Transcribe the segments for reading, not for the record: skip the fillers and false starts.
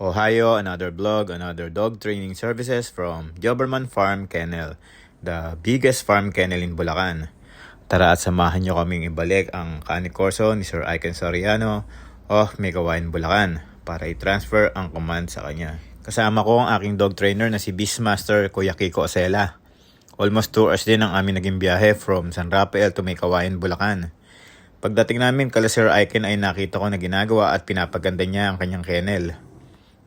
Ohio, another vlog, another dog training services from Doberman Farm Kennel, the biggest farm kennel in Bulacan. Tara at samahan nyo kaming ibalik ang Canicorso ni Sir Iken Soriano of Megawain, Bulacan para i-transfer ang command sa kanya. Kasama ko ang aking dog trainer na si Beastmaster Kuya Kiko Acela. Almost 2 hours din ang aming naging biyahe from San Rafael to Megawain, Bulacan. Pagdating namin kala Sir Iken ay nakita ko na ginagawa at pinapaganda niya ang kanyang kennel.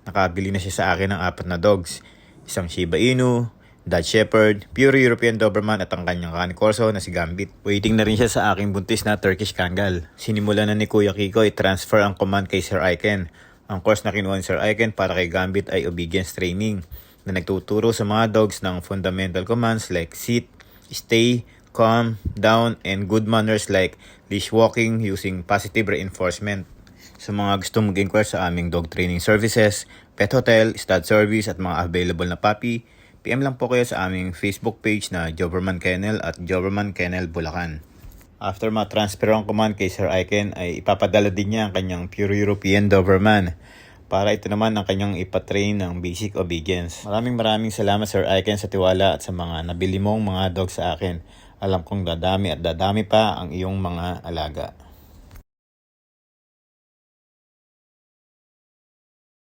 Nakabili na siya sa akin ng 4 na dogs. Isang Shiba Inu, Dutch Shepherd, pure European Doberman at ang kanyang Canicorso na si Gambit. Waiting na rin siya sa aking buntis na Turkish Kangal. Sinimulan na ni Kuya Kiko i-transfer ang command kay Sir Iken. Ang course na kinuha ni Sir Iken para kay Gambit ay obedience training na nagtuturo sa mga dogs ng fundamental commands like sit, stay, calm, down, and good manners like leash walking using positive reinforcement. Sa mga gustong mag-inquire sa aming dog training services, pet hotel, stud service at mga available na puppy, PM lang po kayo sa aming Facebook page na Doberman Kennel at Doberman Kennel Bulacan. After ma-transfer ang command kay Sir Iken ay ipapadala din niya ang kanyang pure European Doberman para ito naman ang kanyang ipatrain ng basic obedience. Maraming salamat Sir Iken sa tiwala at sa mga nabili mong mga dog sa akin. Alam kong dadami at dadami pa ang iyong mga alaga.